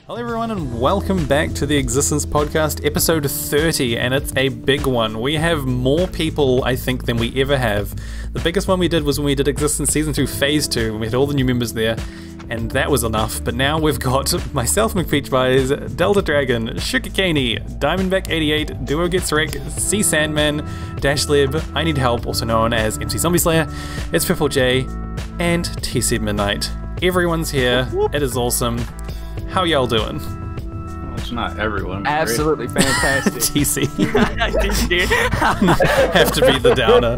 Hello everyone and welcome back to the Existence Podcast, episode 30, and it's a big one. We have more people, I think, than we ever have. The biggest one we did was when we did Existence Season 2 Phase 2, and we had all the new members there, and that was enough. But now we've got myself, mcpeachpies, Delltadragon, SugarCaney, Diamondback 88, DuoGetsRekt, C Sandman, Dashleb, I Need Help, also known as MC Zombie Slayer, ItsPurpleJay and TCmidnite. Everyone's here, it is awesome. How y'all doing? Well, it's not everyone. Absolutely fantastic. TC. Have to be the downer.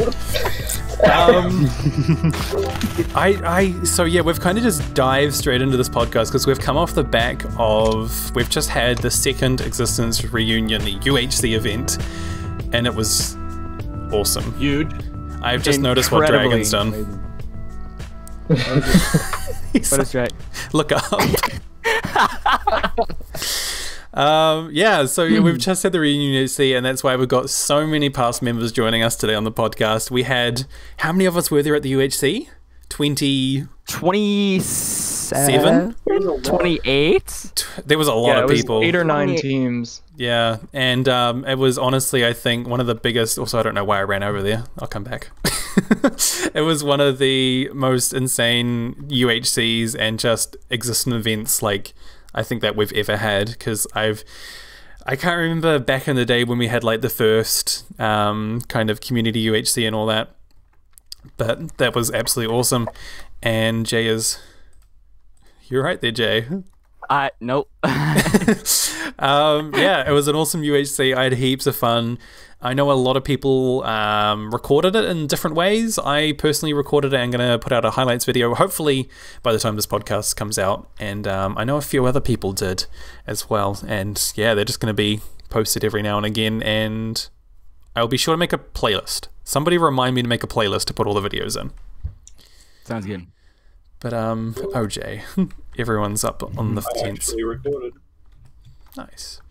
So yeah, we've kind of just dived straight into this podcast because we've come off the back of, we've just had the second Existence Reunion UHC event, and it was awesome. Huge. I've just noticed what Dragon's done. What is right? Look up. Yeah, so yeah, we've just had the Reunion UHC, and that's why we've got so many past members joining us today on the podcast. We had, how many of us were there at the UHC? 27? 28? There was a lot of people. 8 or 9 teams. Yeah, and it was honestly, I think, one of the biggest, also I don't know why I ran over there, I'll come back. It was one of the most insane UHCs and just existing events, like, I think that we've ever had, because I can't remember back in the day when we had like the first kind of community UHC and all that, but that was absolutely awesome. And Jay is, you're right there, Jay. Nope. Yeah, it was an awesome UHC. I had heaps of fun. I know a lot of people recorded it in different ways. I personally recorded it and I'm going to put out a highlights video, hopefully by the time this podcast comes out. And I know a few other people did as well. And yeah, they're just going to be posted every now and again. And I'll be sure to make a playlist. Somebody remind me to make a playlist to put all the videos in. Sounds good. But OJ, everyone's up on the fence. Actually recorded. Nice.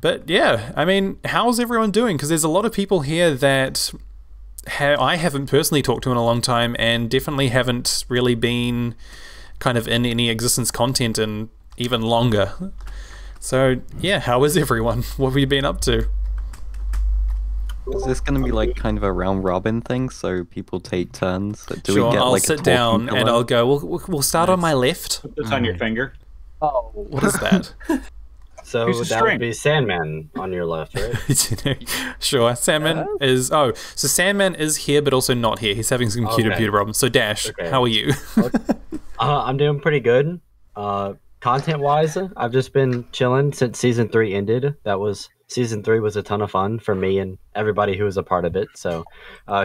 But yeah, I mean, how's everyone doing? Because there's a lot of people here that I haven't personally talked to in a long time, and definitely haven't really been kind of in any Existence content in even longer. So yeah, how is everyone? What have you been up to? Is this going to be like kind of a round robin thing, so people take turns? Do Sure, we get, I'll like, sit down and I'll go, we'll start on my left. Put this on your finger. Oh. What is that? So that would be Sandman on your left, right? Sure, Sandman is... Oh, so Sandman is here, but also not here. He's having some computer problems. So Dash, how are you? I'm doing pretty good. Content-wise, I've just been chilling since Season 3 ended. Season 3 was a ton of fun for me and everybody who was a part of it. So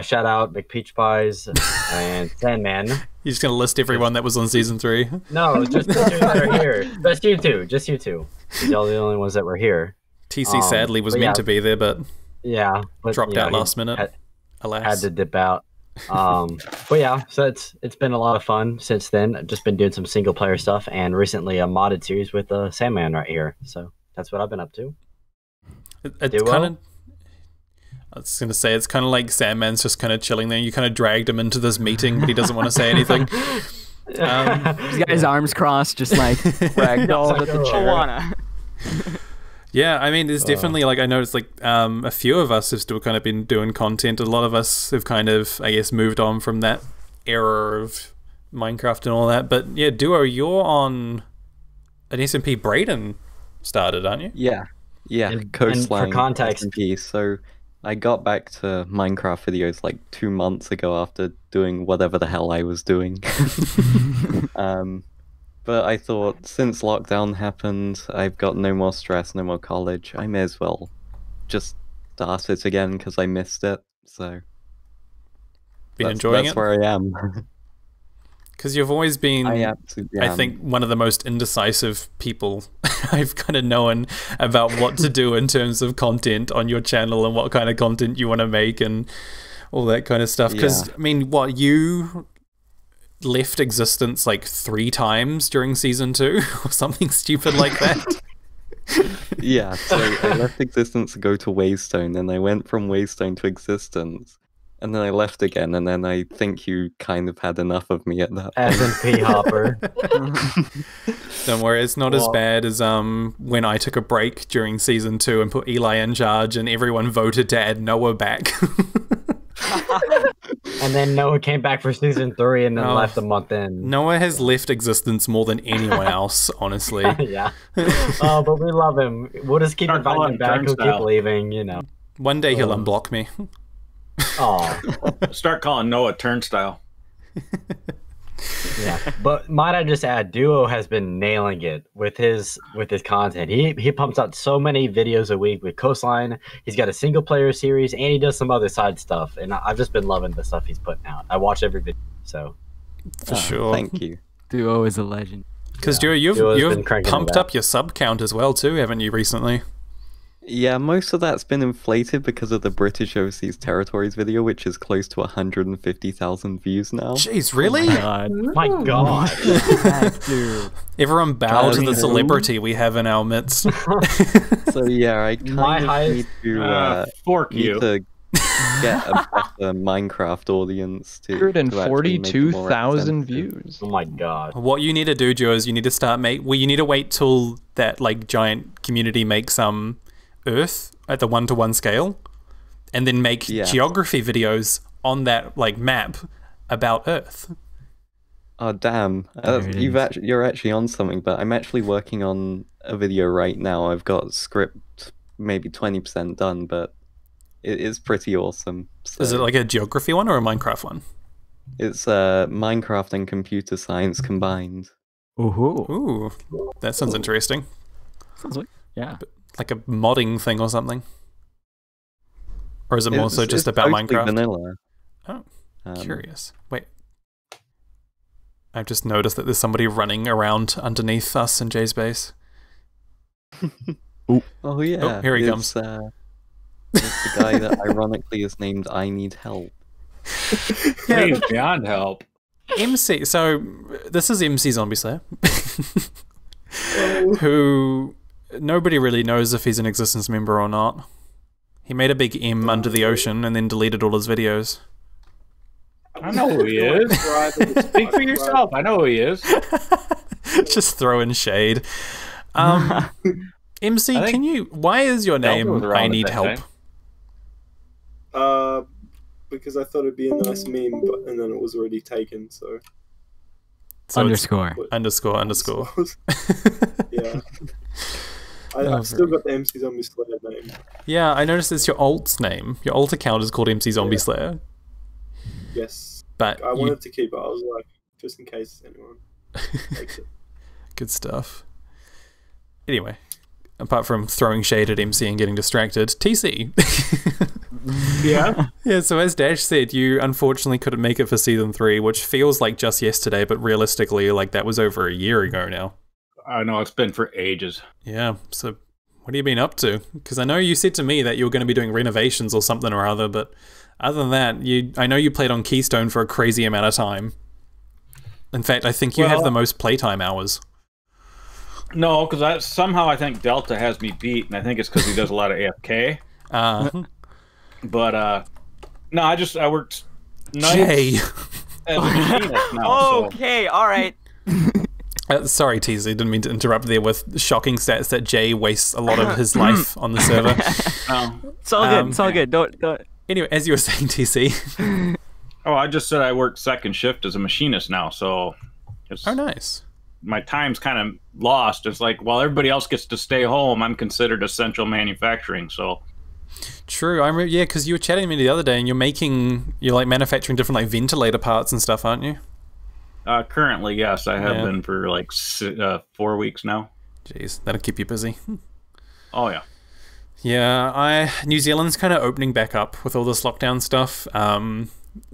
shout out McPeachpies and Sandman. You're just going to list everyone that was on Season 3? No, just the two that are here. Just you two. Just you two. Y'all the only ones that were here. TC sadly was meant to be there, but dropped out last minute. Alas. Had to dip out. But yeah, so it's been a lot of fun since then. I've just been doing some single player stuff, and recently a modded series with Sandman right here. So that's what I've been up to. It's kind of... I was going to say, it's kind of like Sandman's just kind of chilling there. You kind of dragged him into this meeting, but he doesn't want to say anything. He's got his arms crossed, just like ragdoll with the Chihuahua. Yeah, I mean, there's definitely, like, I noticed, like, a few of us have still kind of been doing content. A lot of us have kind of, I guess, moved on from that era of Minecraft and all that. But yeah, Duo, you're on an SMP Brayden started, aren't you? Yeah, And Coastline for context, SMP. So I got back to Minecraft videos like 2 months ago after doing whatever the hell I was doing. But I thought, since lockdown happened, I've got no more stress, no more college, I may as well just start it again because I missed it. So enjoying that's it? where I am. Because you've always been, I think, one of the most indecisive people I've kind of known about what to do in terms of content on your channel and what kind of content you want to make and all that kind of stuff. Because, I mean, what, you left Existence like 3 times during Season 2 or something stupid like that? Yeah, so I left Existence to go to Waystone, and I went from Waystone to Existence. And then I left again, and then I think you kind of had enough of me at that point. S&P hopper. Don't worry, it's not as bad as when I took a break during season 2 and put Eli in charge, and everyone voted to add Noah back. And then Noah came back for season 3 and then left a month in. Noah has left existence more than anyone else, honestly. Yeah. Oh, but we love him. We'll just keep inviting him back. He'll keep leaving, you know. One day he'll unblock me. Oh. Start calling Noah Turnstile. Yeah, but might I just add, Duo has been nailing it with his content. He pumps out so many videos a week with Coastline. He's got a single player series, and he does some other side stuff. And I've just been loving the stuff he's putting out. I watch every video, so for sure. Thank you. Duo is a legend. Because Duo, you've pumped up your sub count as well too, haven't you, recently? Yeah, most of that's been inflated because of the British Overseas Territories video, which is close to 150,000 views now. Jeez, really? My God. Dude. Everyone bow to the celebrity we have in our midst. So yeah, I kind of need to get a better Minecraft audience to 142,000 views. Oh my God. What you need to do, Joe, is you need to start you need to wait till that like giant community makes Earth at the 1-to-1 scale, and then make geography videos on that like map about Earth. Oh damn! You're actually on something, but I'm actually working on a video right now. I've got script maybe 20% done, but it is pretty awesome. So is it like a geography one or a Minecraft one? It's Minecraft and computer science combined. Ooh, that sounds interesting. Sounds like like a modding thing or something, or is it more so just about Minecraft? Vanilla. Oh, curious. Wait, I've just noticed that there's somebody running around underneath us in Jay's base. Oh yeah. Oh, here he comes. It's the guy that ironically is named I Need Help. He's beyond help. MC. So this is MC Zombie Slayer, who nobody really knows if he's an Existence member or not. He made a big M under the ocean and then deleted all his videos. I know who he is. Speak for yourself. I know who he is. Just throwing shade. MC, why is your name I Need Help? Because I thought it'd be a nice meme, and then it was already taken, so underscore. Yeah. I've still got the MC Zombie Slayer name. Yeah, I noticed it's your alt's name. Your alt account is called MC Zombie Slayer. Yes. But I wanted to keep it. I was like, just in case anyone takes it. Good stuff. Anyway, apart from throwing shade at MC and getting distracted, TC. Yeah, so as Dash said, you unfortunately couldn't make it for Season 3, which feels like just yesterday, but realistically, like that was over a year ago now. I know, it's been for ages. Yeah, so what have you been up to? Because I know you said to me that you were going to be doing renovations or something or other, but other than that, I know you played on Keystone for a crazy amount of time. In fact, I think you have the most playtime hours. No, because somehow I think Delta has me beat, and I think it's because he does a lot of AFK. But no, I worked nights Jay. as a machinist now. Okay, all right. Sorry, TZ, didn't mean to interrupt there with shocking stats that Jay wastes a lot of his life on the server. It's all good. It's all good. Don't. Anyway, as you were saying, TC. Oh, I just said I work second shift as a machinist now, so oh, nice. My time's kind of lost. It's like while everybody else gets to stay home, I'm considered essential manufacturing. So true. I remember, yeah, because you were chatting to me the other day, and you're like manufacturing different like ventilator parts and stuff, aren't you? Currently, yes, I have been for like 4 weeks now. Jeez, that'll keep you busy. Oh yeah. Yeah, New Zealand's kind of opening back up with all this lockdown stuff.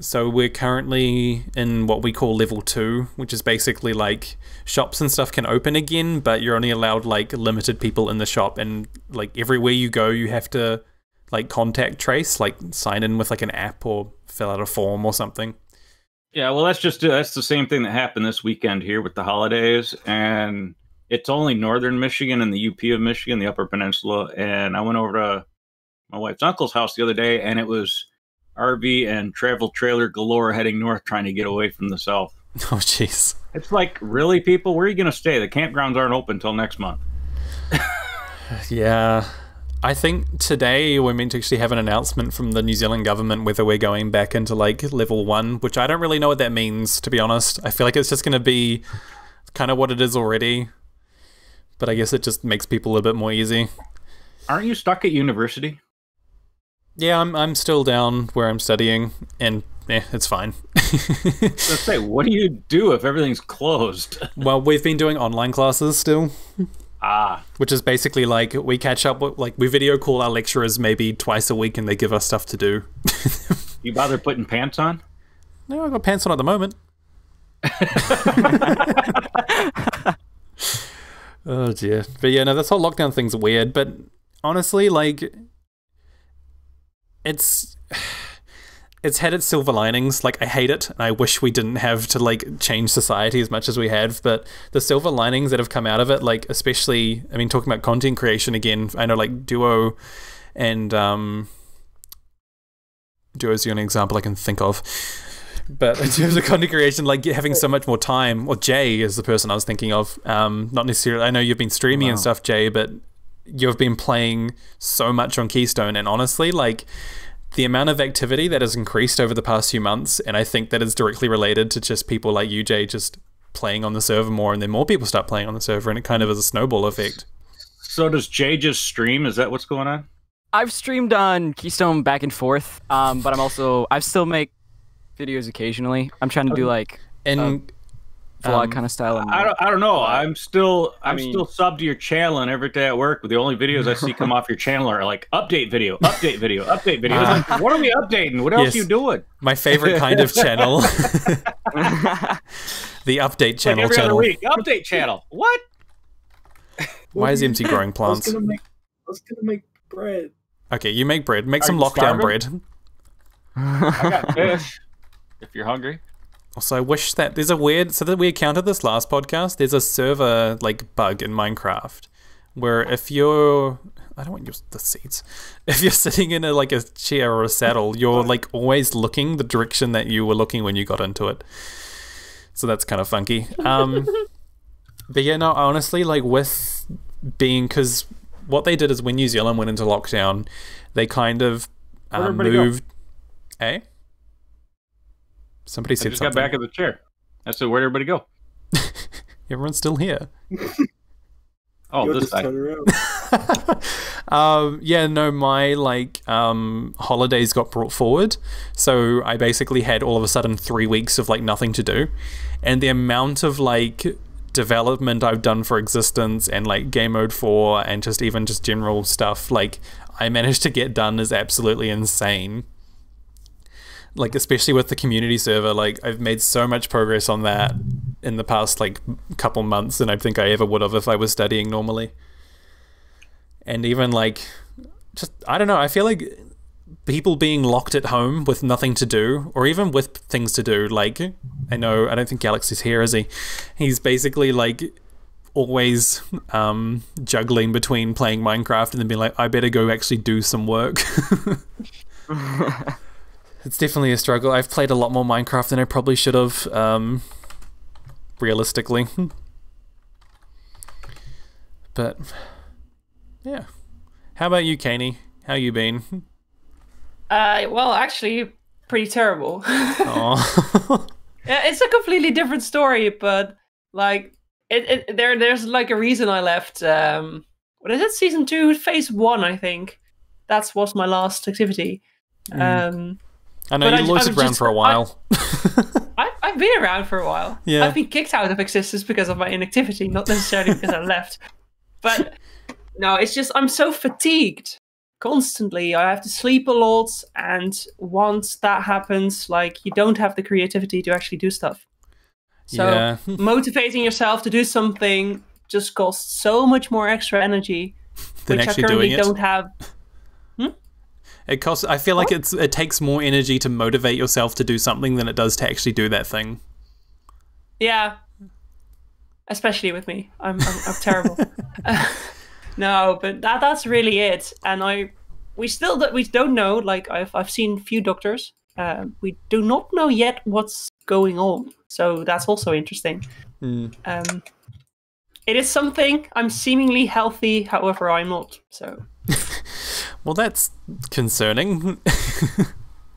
So we're currently in what we call level 2, which is basically like shops and stuff can open again, but you're only allowed like limited people in the shop, and like everywhere you go, you have to like contact trace, like sign in with like an app or fill out a form or something. Yeah, well, that's the same thing that happened this weekend here with the holidays, and it's only northern Michigan and the UP of Michigan, the Upper Peninsula, and I went over to my wife's uncle's house the other day, and it was RV and travel trailer galore heading north, trying to get away from the south. Oh, jeez. It's like, really, people? Where are you going to stay? The campgrounds aren't open until next month. Yeah. I think today we're meant to actually have an announcement from the New Zealand government whether we're going back into like level 1, which I don't really know what that means, to be honest. I feel like it's just going to be kind of what it is already, but I guess it just makes people a little bit more easy. Aren't you stuck at university? Yeah, I'm still down where I'm studying, and it's fine. Let's say, what do you do if everything's closed? Well, we've been doing online classes still. Which is basically like we catch up with, like, we video call our lecturers maybe twice a week and they give us stuff to do. You bother putting pants on? No, I've got pants on at the moment. Oh dear. But yeah, no, this whole lockdown thing's weird, but honestly, like, it's had its silver linings. Like, I hate it, and I wish we didn't have to, like, change society as much as we have, but the silver linings that have come out of it, like, especially, I mean, talking about content creation again, I know, like, Duo and, Duo's the only example I can think of, but in terms of content creation, like, having so much more time, or Jay is the person I was thinking of, not necessarily, I know you've been streaming and stuff, Jay, but you've been playing so much on Keystone, and honestly, like, the amount of activity that has increased over the past few months, and I think that is directly related to just people like you, Jay, just playing on the server more, and then more people start playing on the server, and it kind of is a snowball effect. So does Jay just stream? Is that what's going on? I've streamed on Keystone back and forth, but I still make videos occasionally. I'm trying to do like vlog kind of style. I don't know. I'm still subbed to your channel, and every day at work, the only videos I see come off your channel are like update video, update video, update video. Like, what are we updating? What else are you doing? My favorite kind of channel. The update channel. Like every other week, update channel. What? Why is MT growing plants? I was gonna make bread. Okay, you make bread. Make some lockdown bread. I got fish. If you're hungry. Also, I wish that there's a weird, so that we encountered this last podcast, there's a server, like, bug in Minecraft where if you're, I don't want the seats, if you're sitting in a chair or a saddle, you're, like, always looking the direction that you were looking when you got into it. So that's kind of funky. But yeah, no, honestly, like, with being, because what they did is when New Zealand went into lockdown, they kind of moved, Somebody said something. I just got back in the chair. I said, where'd everybody go? Everyone's still here. Oh, this side. Yeah, no, my holidays got brought forward, so I basically had all of a sudden 3 weeks of like nothing to do, and the amount of like development I've done for Existence and like Game Mode 4 and just even just general stuff like I managed to get done is absolutely insane. Like, especially with the community server, like, I've made so much progress on that in the past, like, couple months than I think I ever would have if I was studying normally. And even, like, just, I don't know, I feel like people being locked at home with nothing to do, or even with things to do, like, I don't think Galaxy's here, is he? He's basically, like, always juggling between playing Minecraft and then being like, I better go actually do some work. It's definitely a struggle. I've played a lot more Minecraft than I probably should have, realistically. But, yeah. How about you, Caney? How you been? Well, actually, pretty terrible. Aw. Yeah, it's a completely different story, but, like, there's, like, a reason I left, what is it? Season 2, Phase 1, I think. That was my last activity. I know you loitered around for a while. I've been around for a while. Yeah. I've been kicked out of Existence because of my inactivity, not necessarily because I left. But no, it's just I'm so fatigued constantly. I have to sleep a lot, and once that happens, like you don't have the creativity to actually do stuff. So motivating yourself to do something just costs so much more extra energy, than which I actually currently doing it. don't have. It costs. I feel like it takes more energy to motivate yourself to do something than it does to actually do that thing. Yeah, especially with me, I'm terrible. No, but that's really it. And I we don't know. Like I've seen few doctors. We do not know yet what's going on. So that's also interesting. It is something. I'm seemingly healthy, however, I'm not. So. Well, that's concerning.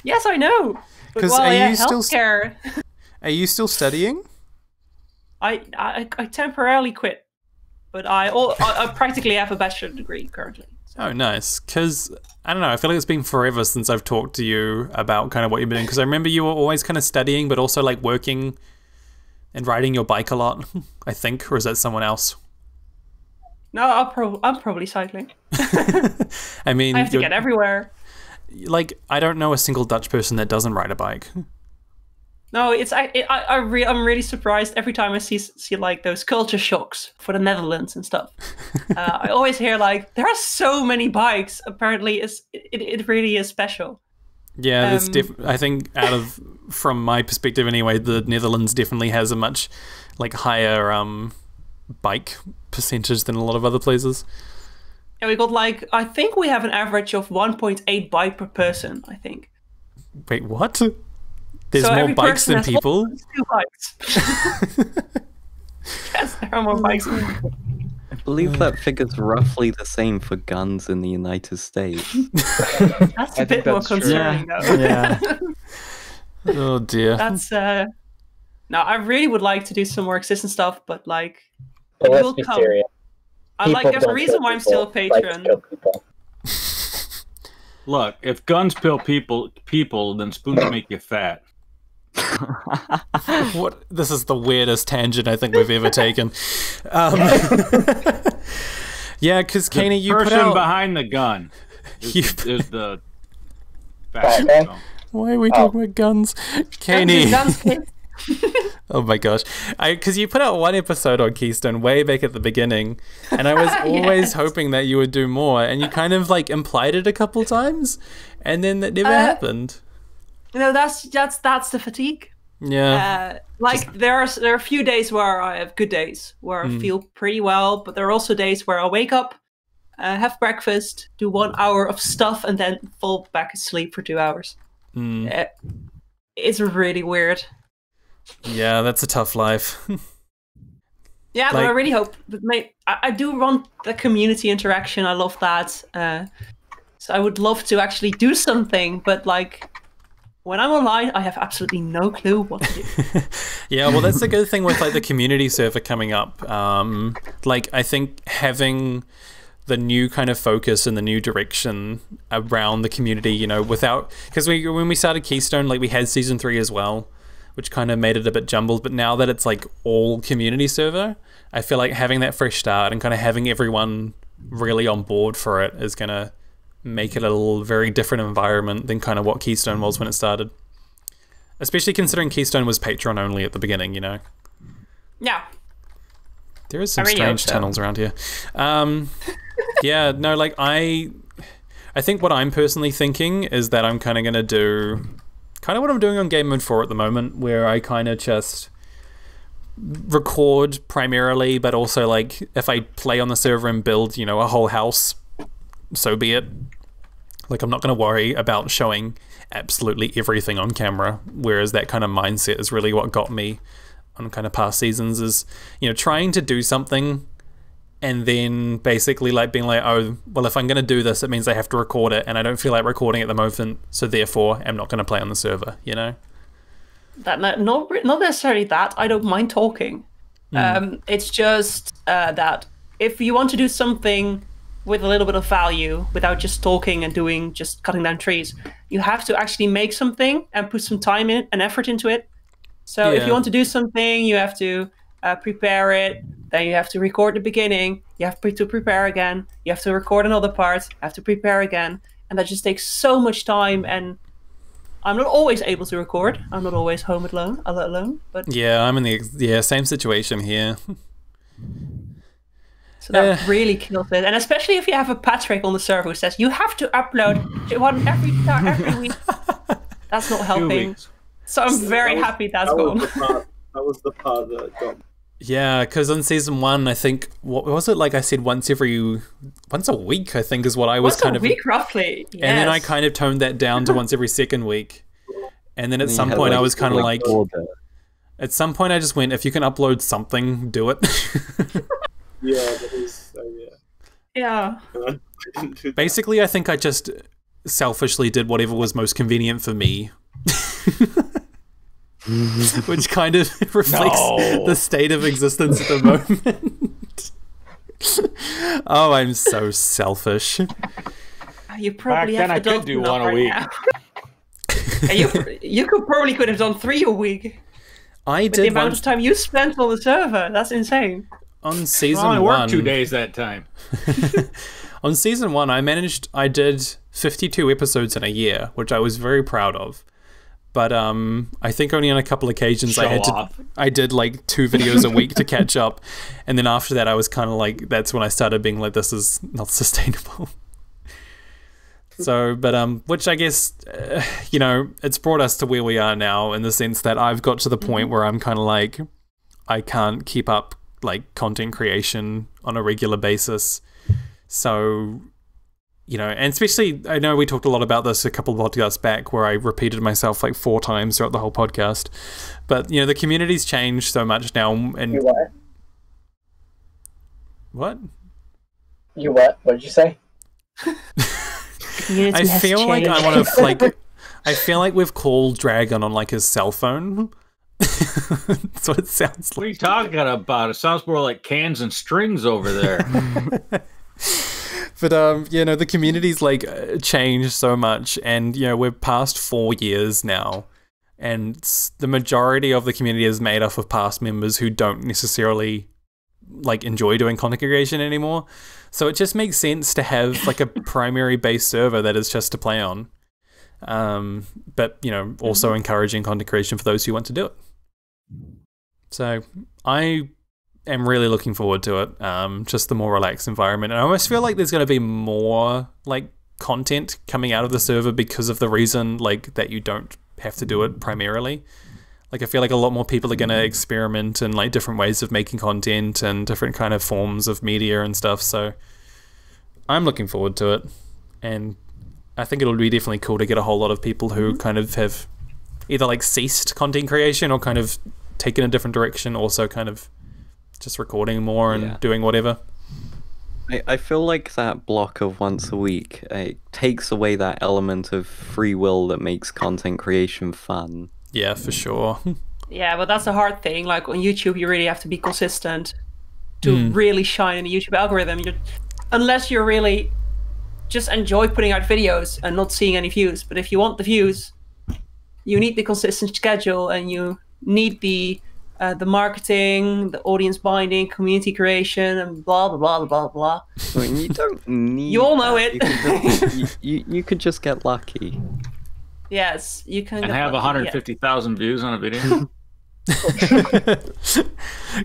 Yes, I know. Because well, are you still studying? I temporarily quit, but I practically have a bachelor's degree currently. So. Oh, nice. Because I don't know. I feel like it's been forever since I've talked to you about kind of what you've been doing. Because I remember you were always kind of studying, but also like working and riding your bike a lot. I think, or is that someone else? No, I'm probably cycling. I mean, I have to get everywhere. Like, I don't know a single Dutch person that doesn't ride a bike. No, I'm really surprised every time I see like those culture shocks for the Netherlands and stuff. I always hear like there are so many bikes. Apparently, it really is special. Yeah, I think from my perspective anyway, the Netherlands definitely has a much like higher bike percentage than a lot of other places. Yeah, we got like I think we have an average of 1.8 bike per person. I think. Wait, what? There's more bikes than people? 2 bikes. Yes, there are more bikes than people. I believe that figure's roughly the same for guns in the United States. That's a bit more concerning, though. Yeah. Oh dear. That's no, I really would like to do some more existence stuff, but like But it let's will be come. serious. There's a reason why I'm still a patron. Look, if guns kill people, then spoons make you fat. What? This is the weirdest tangent I think we've ever taken. Yeah, because Caney, you put out... The person behind the gun is the fashion. Okay. Why are we talking about guns? Caney. Guns, Oh my gosh. Because you put out one episode on Keystone way back at the beginning, and I was always hoping that you would do more, and you kind of like implied it a couple times, and then that never happened. You know, that's the fatigue. Yeah. There are a few days where I have good days where I feel pretty well, but there are also days where I wake up, have breakfast, do 1 hour of stuff, and then fall back asleep for 2 hours. It's really weird. Yeah, that's a tough life. Yeah, but I really hope. I do want the community interaction. I love that. So I would love to actually do something, but like when I'm online, I have absolutely no clue what to do. Yeah, well, that's the good thing with like the community server coming up. Like I think having the new kind of focus and the new direction around the community, you know, because when we started Keystone, like we had season 3 as well, which kind of made it a bit jumbled. But now that it's like all community server, I feel like having that fresh start and kind of having everyone really on board for it is going to make it a very different environment than kind of what Keystone was when it started. Especially considering Keystone was Patreon only at the beginning, you know? Yeah. There is some strange tunnels around here. Yeah, no, like I think what I'm personally thinking is that I'm kind of going to do kind of what I'm doing on Game Mode 4 at the moment, where I kind of just record primarily, but also like if I play on the server and build, you know, a whole house, so be it. Like I'm not going to worry about showing absolutely everything on camera, whereas that kind of mindset is really what got me on kind of past seasons, is, you know, trying to do something and then basically like being like, oh, well, if I'm going to do this, it means I have to record it, and I don't feel like recording at the moment, so therefore I'm not going to play on the server, you know? Not necessarily that. I don't mind talking. It's just that if you want to do something with a little bit of value without just talking and just cutting down trees, you have to actually make something and put some time and effort into it. So if you want to do something, you have to prepare it. Then you have to record the beginning, you have to prepare again, you have to record another part, you have to prepare again, and that just takes so much time, and I'm not always able to record. I'm not always home alone, but... Yeah, I'm in the same situation here. So that really kills it, and especially if you have a Patrick on the server who says, you have to upload one every week. That's not helping. So I'm very happy that's gone. That was the part that got me. Yeah, because in season 1, I think, what was it? Like I said, once a week, I think, is what I was once kind a of... week, roughly. Yes. And then I kind of toned that down to once every second week. And then at some point I was kind of like... At some point I just went, if you can upload something, do it. Yeah, that is... yeah. Yeah. Basically, I think I just selfishly did whatever was most convenient for me. Which kind of reflects the state of existence at the moment. Oh, I'm so selfish. You probably Back then have I could do one a week. You could have done 3 a week. I did. The amount of time you spent on the server, that's insane. On season I only 1, worked 2 days that time. On season 1, I did 52 episodes in a year, which I was very proud of. But I think only on a couple occasions I did like 2 videos a week to catch up, and then after that I was kind of like, that's when I started being like, this is not sustainable. So, but which I guess you know, it's brought us to where we are now, in the sense that I've got to the point where I'm kind of like, I can't keep up like content creation on a regular basis. So, you know, and especially, I know we talked a lot about this a couple of podcasts back, where I repeated myself like 4 times throughout the whole podcast. But, you know, the community's changed so much now. And you what? What? You what? What did you say? I feel like I want to, like, I feel like we've called Dragon on like his cell phone. That's what it sounds like. What are you talking about? It sounds more like cans and strings over there. But you know, the community's like changed so much, and you know, we're past 4 years now, and the majority of the community is made up of past members who don't necessarily like enjoy doing content creation anymore. So it just makes sense to have like a primary base server that is just to play on. But you know, also encouraging content creation for those who want to do it. So I am really looking forward to it. Just the more relaxed environment, and I almost feel like there's going to be more like content coming out of the server because of the reason like that you don't have to do it primarily. Like I feel like a lot more people are going to experiment in like different ways of making content and different kind of forms of media and stuff. So I'm looking forward to it, and I think it'll be definitely cool to get a whole lot of people who kind of have either like ceased content creation or kind of taken a different direction, also kind of just recording more and doing whatever. I feel like that block of once a week takes away that element of free will that makes content creation fun. Yeah, for sure. Yeah, but that's a hard thing. Like on YouTube, you really have to be consistent to really shine in the YouTube algorithm. Unless you're really just enjoy putting out videos and not seeing any views. But if you want the views, you need the consistent schedule, and you need the marketing, the audience binding, community creation, and blah blah blah blah blah. I mean, you don't need. You all know it. You could just get lucky. Yes, you can. And have 150,000 views on a video.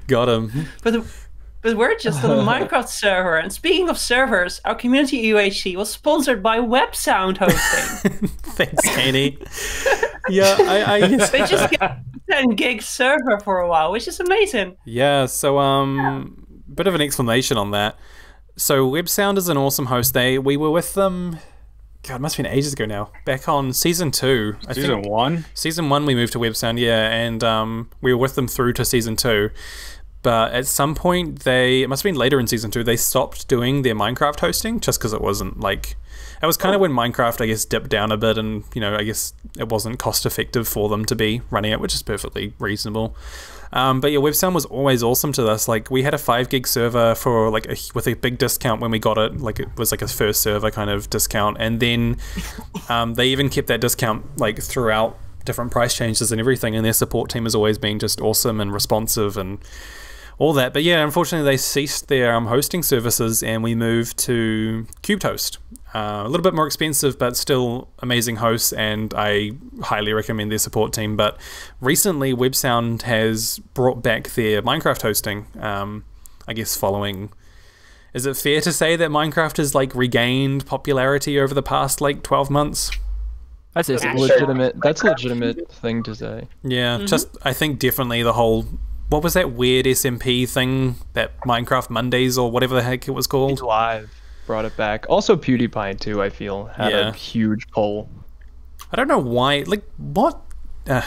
Got him. But we're just on a Minecraft server. And speaking of servers, our community UHC was sponsored by Web Sound Hosting. Thanks, Caney. Yeah, I They just get 10 gig server for a while, which is amazing. Yeah, so bit of an explanation on that. So Web Sound is an awesome host. We were with them. God, it must have been ages ago now. Back on season 2. Season 1? Season 1 we moved to Web Sound, yeah, and we were with them through to season 2. But at some point, it must have been later in season 2, they stopped doing their Minecraft hosting just because it wasn't like... It was kind of when Minecraft, I guess, dipped down a bit, and, you know, I guess it wasn't cost effective for them to be running it, which is perfectly reasonable. But yeah, WebSound was always awesome to us. Like, we had a 5 gig server for like with a big discount when we got it. Like, it was like a first server kind of discount, and then they even kept that discount like throughout different price changes and everything. And their support team has always been just awesome and responsive and all that. But yeah, unfortunately, they ceased their hosting services, and we moved to CubedHost. A little bit more expensive, but still amazing hosts, and I highly recommend their support team. But recently, WebSound has brought back their Minecraft hosting. I guess following... Is it fair to say that Minecraft has like regained popularity over the past like 12 months? I'd say it's legitimate. That's a legitimate thing to say. Yeah, just I think definitely the whole what was that weird SMP thing, that Minecraft Mondays or whatever the heck it was called? Live brought it back. Also PewDiePie too, I feel, had a huge poll. I don't know why, like, what?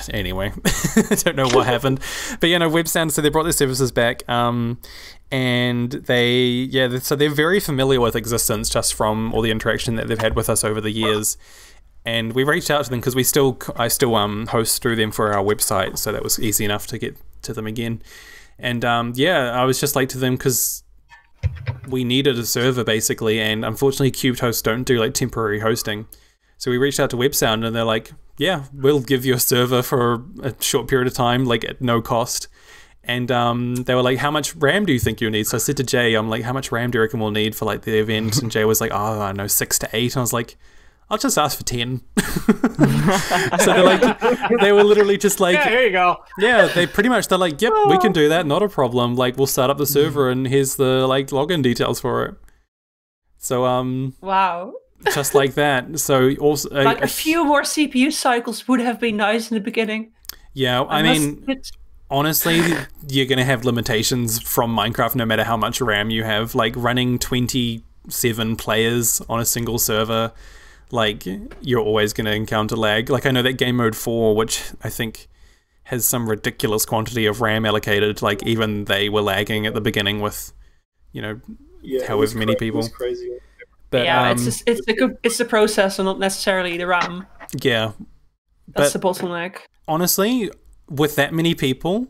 Anyway, I don't know what happened. But, you know, WebSound, so they brought their services back, and so they're very familiar with Existence just from all the interaction that they've had with us over the years. And we reached out to them because I still host through them for our website, so that was easy enough to get to them again. And I was just like to them because we needed a server basically, and unfortunately Cubed hosts don't do like temporary hosting. So we reached out to WebSound and they're like, yeah, we'll give you a server for a short period of time, like at no cost. And they were like, how much RAM do you think you'll need? So I said to Jay, I'm like, how much RAM do you reckon we'll need for like the event? And Jay was like, oh, I don't know, 6 to 8. And I was like, I'll just ask for 10. So they're like, they were literally just like, yeah, here you go. Yeah, they're like, yep, we can do that, not a problem. Like, we'll start up the server and here's the like login details for it. So wow. Just like that. So also like a few more CPU cycles would have been nice in the beginning. Yeah, I mean, honestly, you're gonna have limitations from Minecraft no matter how much RAM you have. Like running 27 players on a single server, like you're always gonna encounter lag. Like I know that Game Mode 4, which I think has some ridiculous quantity of RAM allocated, like even they were lagging at the beginning with, you know, however many people. It was crazy. But, yeah, it's the processor, not necessarily the RAM. Yeah, that's the bottleneck. Honestly, with that many people,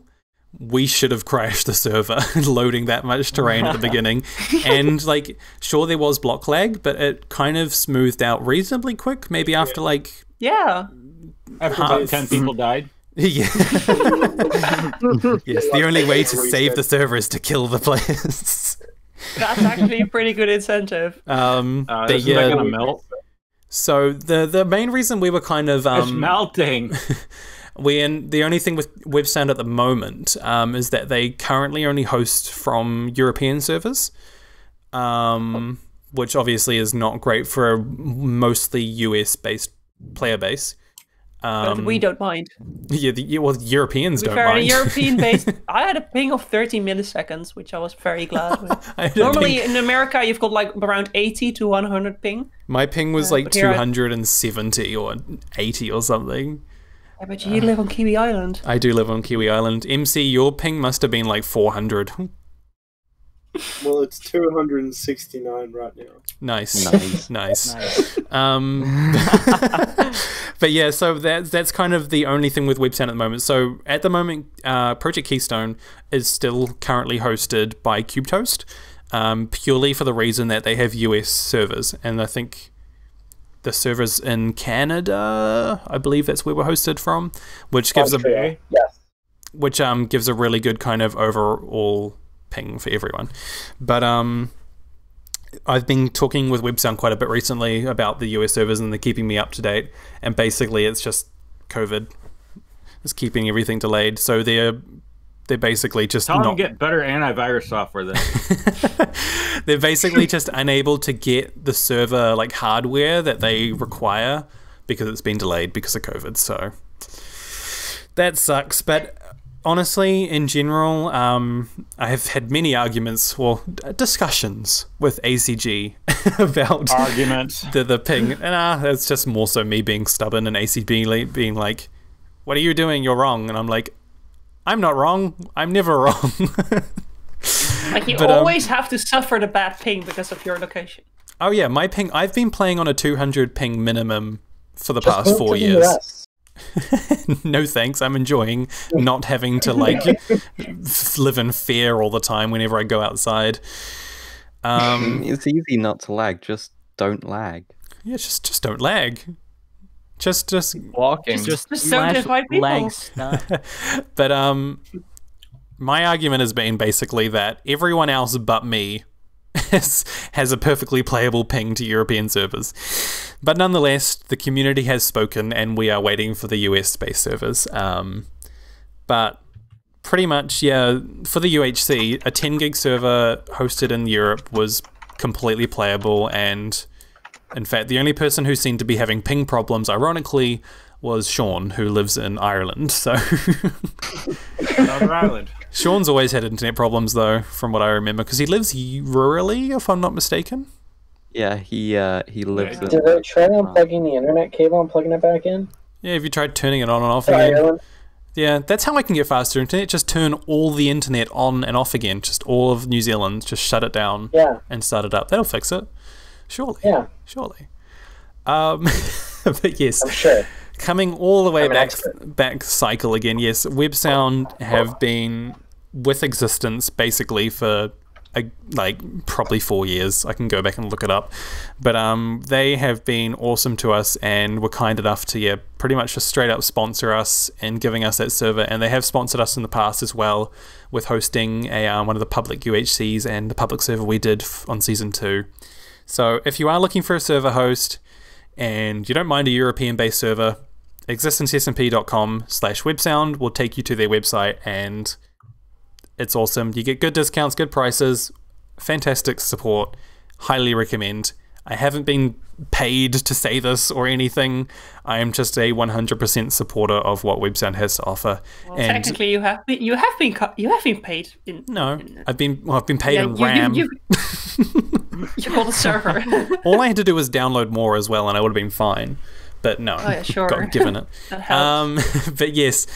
we should have crashed the server loading that much terrain at the beginning. And like, sure, there was block lag, but it kind of smoothed out reasonably quick. Maybe after like after about 10 people died. Yeah. Yes, the only way to save the server is to kill the players. That's actually a pretty good incentive. Isn't that gonna melt? So the main reason we were kind of it's melting. The only thing with WebSound at the moment is that they currently only host from European servers, which obviously is not great for a mostly US based player base. But we don't mind. Yeah, well, Europeans don't mind. European-based, I had a ping of 30 milliseconds, which I was very glad with. Normally in America, you've got like around 80 to 100 ping. My ping was like 270 or 80 or something. Yeah, but you live on Kiwi Island. I do live on Kiwi Island. MC, your ping must have been like 400. Well, it's 269 right now. Nice. But yeah, so that's kind of the only thing with WebSound at the moment. So at the moment, Project Keystone is still currently hosted by CubedHost, purely for the reason that they have US servers, and I think the servers in Canada, I believe that's where we're hosted from, which gives gives a really good kind of overall ping for everyone. But I've been talking with WebSound quite a bit recently about the US servers, and they're keeping me up to date, and basically it's just COVID is keeping everything delayed, so they're basically just Tell them to get better antivirus software then. They're basically just unable to get the server like hardware that they require because it's been delayed because of COVID, so that sucks. But honestly, in general, I have had many arguments, or discussions with ACG about the ping. And it's just more so me being stubborn and ACG being like, what are you doing? You're wrong. And I'm like, I'm not wrong. I'm never wrong. Like you always have to suffer the bad ping because of your location. Oh yeah, my ping, I've been playing on a 200 ping minimum for the past 4 years. No thanks, I'm enjoying not having to like live in fear all the time whenever I go outside. It's easy not to lag, just don't lag. Yeah, just don't lag. Just walking. Just don't invite people. But my argument has been basically that everyone else but me has a perfectly playable ping to European servers. But nonetheless, the community has spoken and we are waiting for the US-based servers. But pretty much, yeah, for the UHC, a 10 gig server hosted in Europe was completely playable, and in fact, the only person who seemed to be having ping problems, ironically, was Sean, who lives in Ireland. So Northern Ireland. Sean's always had internet problems, though, from what I remember, because he lives rurally, if I'm not mistaken. Yeah, he lives in... Did they try unplugging the internet cable and plugging it back in? Yeah, have you tried turning it on and off again? Yeah, that's how I can get faster internet. Just turn all the internet on and off again. Just all of New Zealand. Just shut it down and start it up. That'll fix it. Surely. Yeah. Surely. But yes. I'm sure. Coming all the way back cycle again, yes, WebSound have been with existence basically for like probably 4 years. I can go back and look it up, but they have been awesome to us and were kind enough to pretty much just straight up sponsor us and giving us that server, and they have sponsored us in the past as well with hosting one of the public UHCs and the public server we did on season 2. So if you are looking for a server host and you don't mind a European-based server, existencesmp.com/websound will take you to their website, and it's awesome. You get good discounts, good prices, fantastic support. Highly recommend. I haven't been paid to say this or anything. I am just a 100% supporter of what WebSound has to offer. Well, and technically, you have been paid. I've been paid in RAM. You called the server. All I had to do was download more as well, and I would have been fine. But no, got given it. That helps. But yes,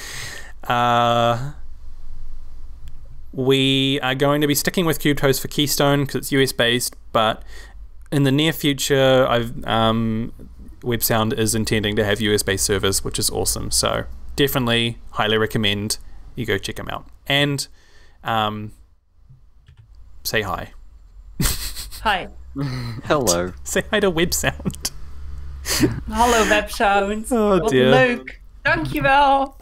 we are going to be sticking with Cubed Host for Keystone because it's US based, but in the near future, WebSound is intending to have US based servers, which is awesome. So definitely, highly recommend you go check them out and say hi. Hi. Hello. Say hi to WebSound. Hello, WebSound. Oh dear. Luke. Thank you, Val.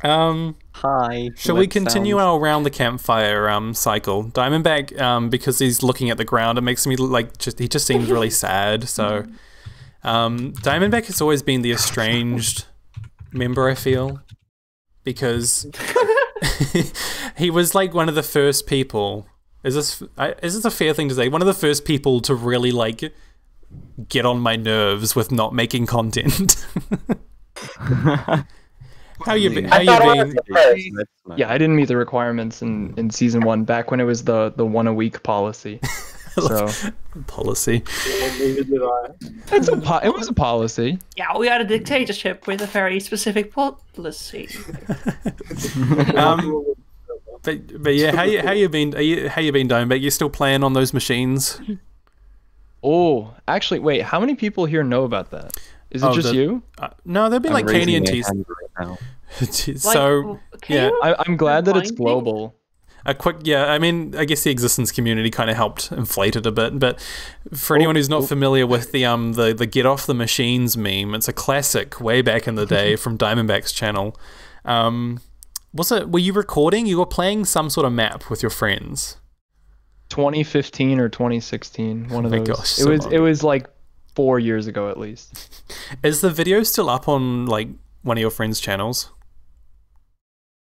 Hi. Shall we continue our around the campfire cycle? Diamondback, because he's looking at the ground, it makes me like he just seems really sad. So, Diamondback has always been the estranged member, I feel, because he was like one of the first people. Is this a fair thing to say? One of the first people to really like get on my nerves with not making content. How you been? Yeah, I didn't meet the requirements in season 1 back when it was the 1 a week policy. So policy. It was a policy. Yeah, we had a dictatorship with a very specific policy. But yeah, how you been? How you been, Diamondback? You still playing on those machines? Oh, actually, wait. How many people here know about that? Is it just you? No, there'd be like Caney and TC. So yeah, I'm glad that it's global. A quick, I mean, I guess the existence community kind of helped inflate it a bit. But for anyone who's not familiar with the get off the machines meme, it's a classic way back in the day from Diamondback's channel. Were you recording? You were playing some sort of map with your friends. 2015 or 2016, one of those. Gosh, it was like 4 years ago at least. Is the video still up on like one of your friends' channels?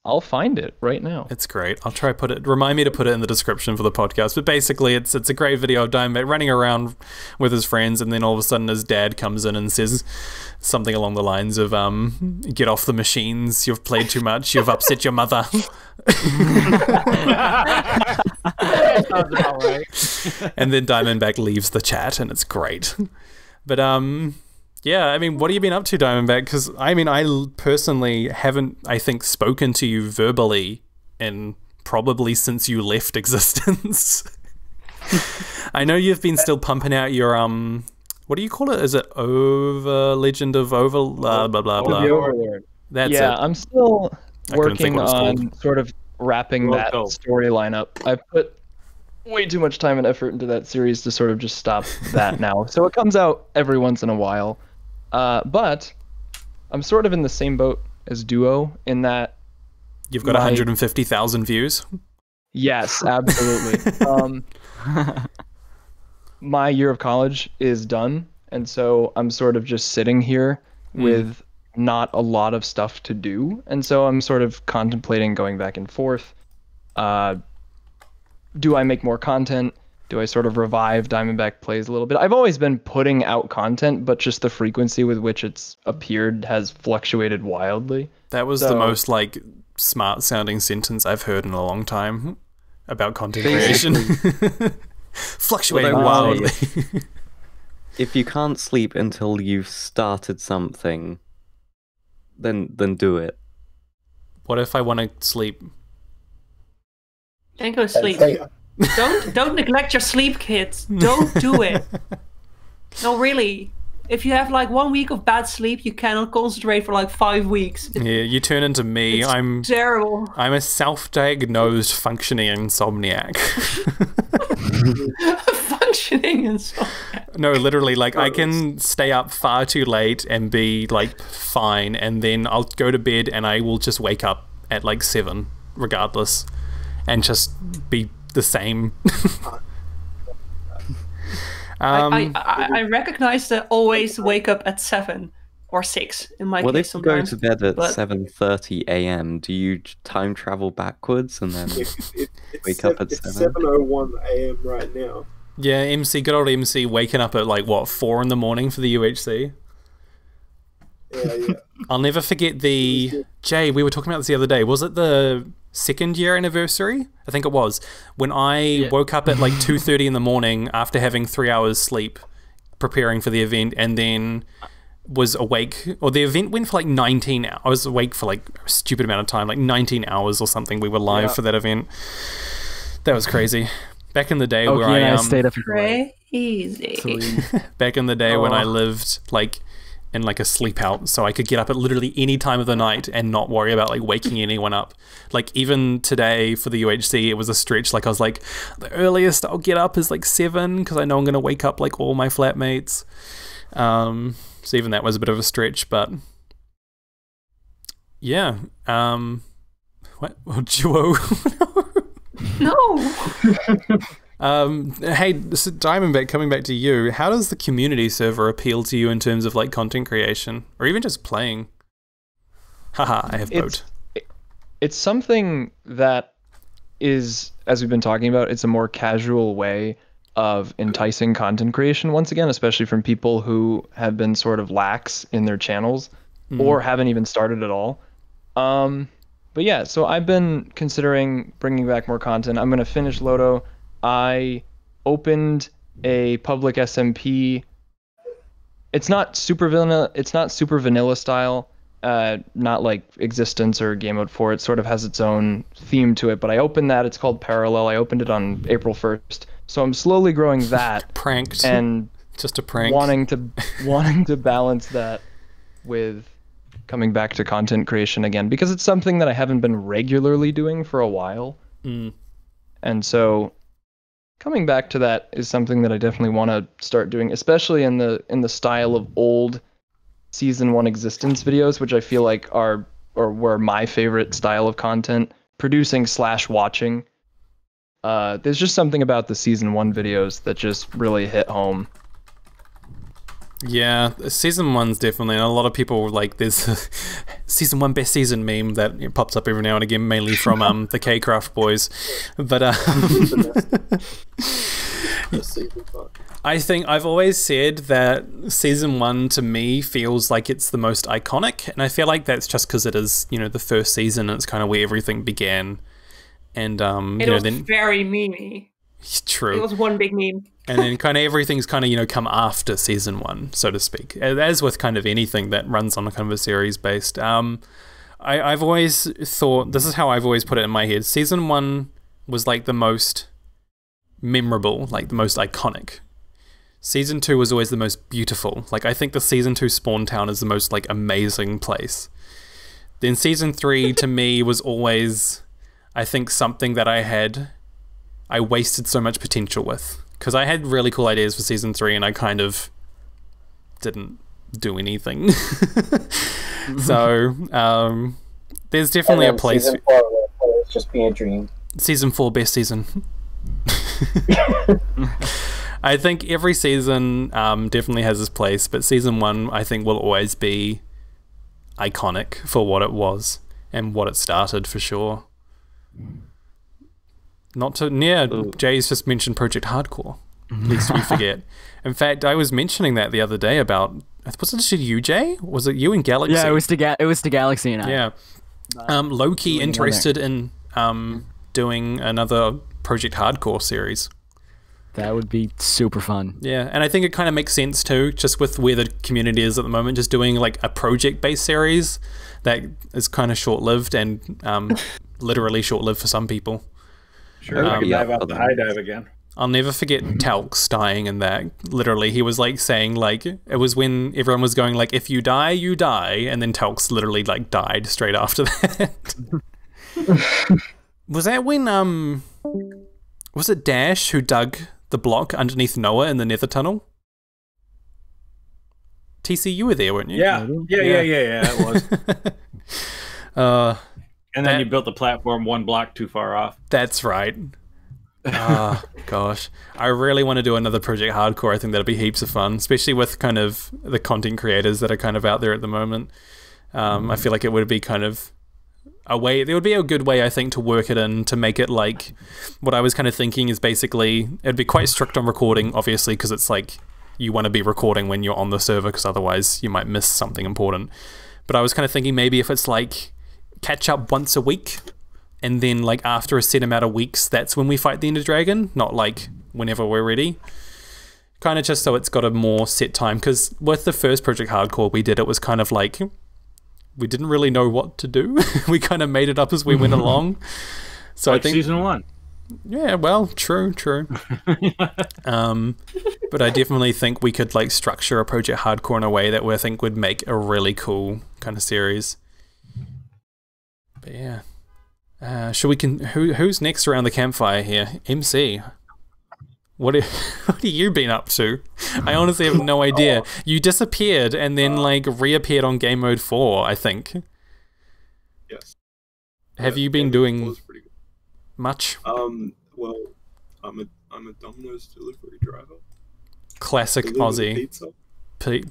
I'll find it right now. It's great. I'll try put it. Remind me to put it in the description for the podcast. But basically, it's a great video of Diamondback running around with his friends, and then all of a sudden his dad comes in and says something along the lines of "Get off the machines. You've played too much. You've upset your mother." And then Diamondback leaves the chat, and it's great. But yeah, I mean, what have you been up to, Diamondback? Because, I mean, I personally haven't, I think, spoken to you verbally in probably since you left existence. I know you've been still pumping out your, what do you call it? Is it Legend of Over, blah, blah, blah. That's it. I'm still working on sort of wrapping that storyline up. I've put way too much time and effort into that series to sort of just stop that now. So it comes out every once in a while. But I'm sort of in the same boat as Duo in that you've got 150,000 views. Yes, absolutely. My year of college is done, and so I'm sort of just sitting here with not a lot of stuff to do, and so I'm sort of contemplating going back and forth. Do I make more content? Do I sort of revive Diamondback plays a little bit? I've always been putting out content, but just the frequency with which it's appeared has fluctuated wildly. That was the most like smart sounding sentence I've heard in a long time about content creation. Fluctuating wildly. If you can't sleep until you've started something, then do it. What if I want to sleep? Then go sleep. Don't neglect your sleep, kids. Don't do it. No, really. If you have like 1 week of bad sleep, you cannot concentrate for like 5 weeks. Yeah, you turn into me. It's terrible. I'm a self-diagnosed functioning insomniac. Functioning insomniac. No, literally, like I can stay up far too late and be like fine, and then I'll go to bed and I will just wake up at like 7, regardless, and just be the same. I recognize that always wake up at 7 or 6 in my case sometimes. Well, if you go to bed at 7:30 a.m., do you time travel backwards and then wake up at 7? It's 7:01 a.m. right now. Yeah, MC, good old MC, waking up at like what, 4 in the morning for the UHC. Yeah. I'll never forget the Jay. We were talking about this the other day. Was it the 2nd year anniversary? I think it was when I woke up at like 2:30 in the morning after having 3 hours sleep, preparing for the event, and then was awake. Or the event went for like 19 hours. I was awake for like a stupid amount of time, like 19 hours or something. We were live for that event. That was crazy. Back in the day where I stayed up crazy. Back in the day when I lived like in like a sleep out, so I could get up at literally any time of the night and not worry about like waking anyone up. Like even today for the UHC, it was a stretch. Like I was like, the earliest I'll get up is like 7 because I know I'm gonna wake up like all my flatmates. So even that was a bit of a stretch, but yeah. What? Oh, Duo. No. Hey, this is Diamondback, coming back to you. How does the community server appeal to you in terms of like content creation or even just playing? Haha, I have both. It's something that is, as we've been talking about, it's a more casual way of enticing content creation once again, especially from people who have been sort of lax in their channels or haven't even started at all. But yeah, so I've been considering bringing back more content. I'm going to finish Loto. I opened a public SMP. It's not super vanilla style, not like Existence or Game Mode 4. It sort of has its own theme to it, but I opened that. It's called Parallel. I opened it on April 1st. So I'm slowly growing that. Pranked. And just a prank. Wanting to balance that with coming back to content creation again, because it's something that I haven't been regularly doing for a while. And so coming back to that is something that I definitely want to start doing, especially in the style of old season 1 Existence videos, which I feel like were my favorite style of content, producing / watching. There's just something about the season 1 videos that just really hit home. Yeah, season 1's definitely, and a lot of people like there's a season 1 best season meme that pops up every now and again, mainly from the K-Craft boys. But I think I've always said that season 1 to me feels like it's the most iconic, and I feel like that's just because it is, you know, the first season and it's kind of where everything began. And it was very memey. True. It was one big meme. And then kind of everything's kind of, you know, come after season 1, so to speak. As with kind of anything that runs on a kind of a series based. I've always thought, this is how I've always put it in my head. Season 1 was like the most memorable, like the most iconic. Season 2 was always the most beautiful. Like I think the season 2 Spawn Town is the most like amazing place. Then season 3 to me was always, I think, something that I wasted so much potential with. Because I had really cool ideas for season 3 and I kind of didn't do anything. So there's definitely a place. Season 4 will just be a dream. Season 4 best season. I think every season definitely has its place, but season 1 I think will always be iconic for what it was and what it started for sure. Not to Jay's just mentioned Project Hardcore. Lest we forget. In fact, I was mentioning that the other day about. Was it you, Jay? Was it you and Galaxy? Yeah, it was the Galaxy and I. Yeah. Low-key interested in doing another Project Hardcore series. That would be super fun. Yeah, and I think it kind of makes sense too, just with where the community is at the moment, just doing like a project-based series that is kind of short-lived and literally short-lived for some people. Sure, I can dive out the high dive again. I'll never forget Talks dying in that. Literally, he was like saying like, it was when everyone was going like, if you die, you die, and then Talks literally like died straight after that. Was that when, was it Dash who dug the block underneath Noah in the Nether Tunnel? TC, you were there, weren't you? Yeah, it was. And then you built the platform one block too far off. That's right. Oh, gosh. I really want to do another Project Hardcore. I think that'll be heaps of fun, especially with kind of the content creators that are kind of out there at the moment. I feel like it would be kind of a way, there would be a good way, I think, to work it in, to make it like, what I was kind of thinking is basically, it'd be quite strict on recording, obviously, because it's like, you want to be recording when you're on the server, because otherwise you might miss something important. But I was kind of thinking maybe if it's like, catch up once a week, and then like after a set amount of weeks, that's when we fight the Ender Dragon, not like whenever we're ready. Kind of just so it's got a more set time, because with the first Project Hardcore we did, it was kind of like, we didn't really know what to do. We kind of made it up as we went along. So like I think season 1. Yeah, well, true. But I definitely think we could like structure a Project Hardcore in a way that I think would make a really cool kind of series. But yeah. Who's next around the campfire here? MC. What have you been up to? I honestly have no idea. You disappeared and then like reappeared on Game Mode 4, I think. Yes. Have you been doing much? Well, I'm a Domino's delivery driver. Classic Aussie.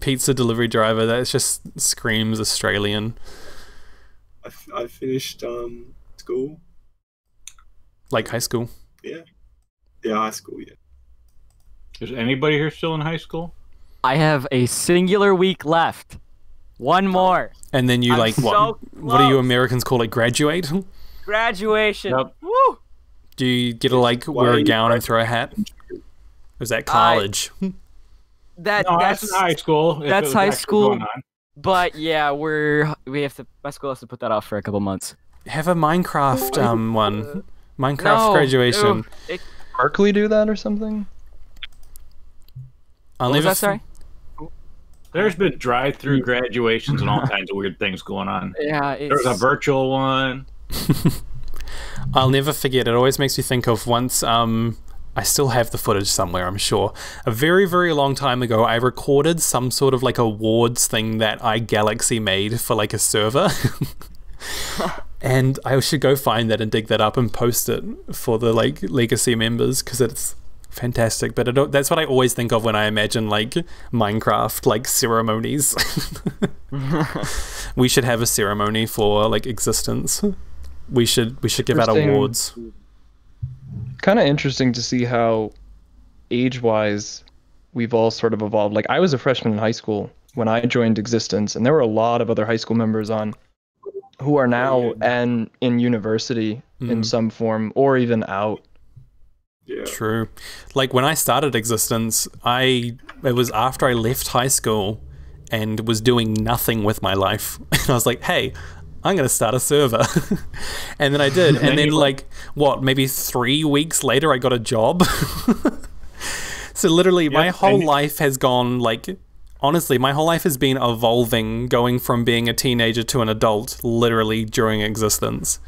Pizza delivery driver. That just screams Australian. I finished school. Like high school? Yeah. Yeah, high school, yeah. Is anybody here still in high school? I have a singular week left. One more. And then you what do you Americans call it? Graduate? Graduation. Yep. Woo! Do you get to like wear a gown and throw a hat? Or is that college? That's high school. That's high school. But yeah, my school has to put that off for a couple months. Have a Minecraft one. Minecraft graduation. Berkeley do that or something? What was that, sorry? There's been drive-through graduations and all kinds of weird things going on. Yeah, there's a virtual one. I'll never forget. It always makes me think of once. I still have the footage somewhere, I'm sure. A very, very long time ago, I recorded some sort of like awards thing that iGalaxy made for like a server. And I should go find that and dig that up and post it for the like Legacy members, because it's fantastic. But that's what I always think of when I imagine like Minecraft like ceremonies. We should have a ceremony for like existence. We should give out awards. Kind of interesting to see how age-wise we've all sort of evolved. Like, I was a freshman in high school when I joined Existence, and there were a lot of other high school members on who are now in university in some form, or even out. Yeah. True. Like, when I started Existence, it was after I left high school and was doing nothing with my life. And I was like, hey, I'm going to start a server. And then I did. And then like, maybe 3 weeks later, I got a job. So literally my whole life has gone like, honestly, my whole life has been evolving, going from being a teenager to an adult, literally during Existence.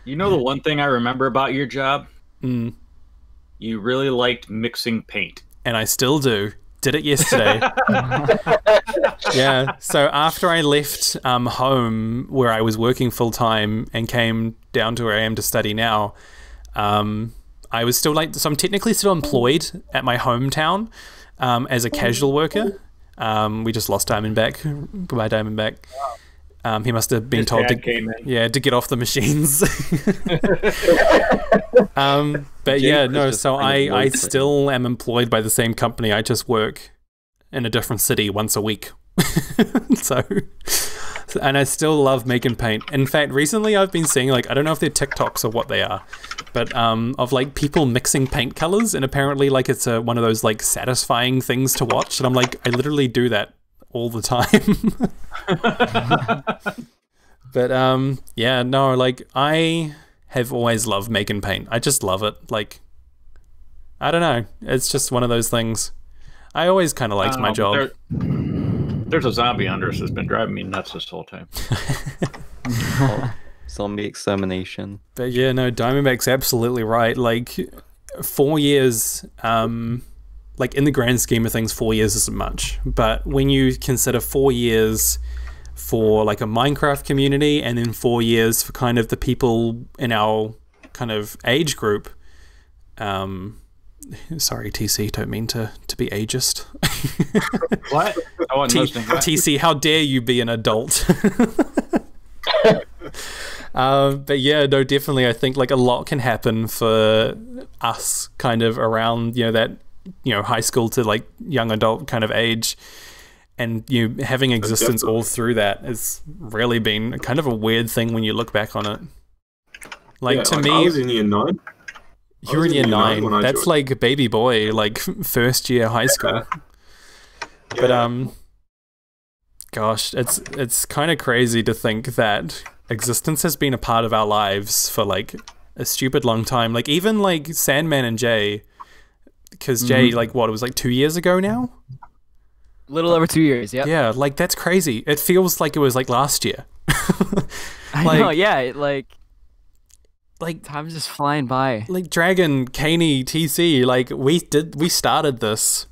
You know the one thing I remember about your job? You really liked mixing paint. And I still do. Did it yesterday. Yeah, so after I left home where I was working full-time and came down to where I am to study now, I was still like, so I'm technically still employed at my hometown as a casual worker. We just lost Diamondback. Goodbye, Diamondback. He must have been told to get off the machines. But yeah, no. So I still am employed by the same company. I just work in a different city once a week. And I still love making paint. In fact, recently I've been seeing, like, I don't know if they're TikToks or what they are, but of like people mixing paint colors, and apparently like it's one of those like satisfying things to watch. And I'm like, I literally do that all the time. But yeah, no, like I have always loved making paint. I just love it. Like, I don't know. It's just one of those things. I always kind of liked my job. There's a zombie under us that's been driving me nuts this whole time. Zombie extermination. But yeah, no, Diamondback's absolutely right. Like, 4 years, like in the grand scheme of things, 4 years isn't much. But when you consider 4 years for like a Minecraft community, and then 4 years for kind of the people in our kind of age group, sorry, TC, don't mean to be ageist. What? I wasn't listening. TC, how dare you be an adult? But yeah, no, definitely, I think like a lot can happen for us kind of around, you know, that, you know, high school to like young adult kind of age. And you having existence all through that has really been kind of a weird thing when you look back on it. Like, yeah, to me, I was in year 9. You're in year 9. That's like a baby boy, like first year high school. Yeah. But gosh, it's kind of crazy to think that existence has been a part of our lives for like a stupid long time. Like even like Sandman and Jay, because Jay, like what, it was like 2 years ago now? A little over 2 years, yeah. Yeah, like that's crazy. It feels like it was like last year. I know, yeah, like time's just flying by. Like Dragon, Caney, TC, like we started this.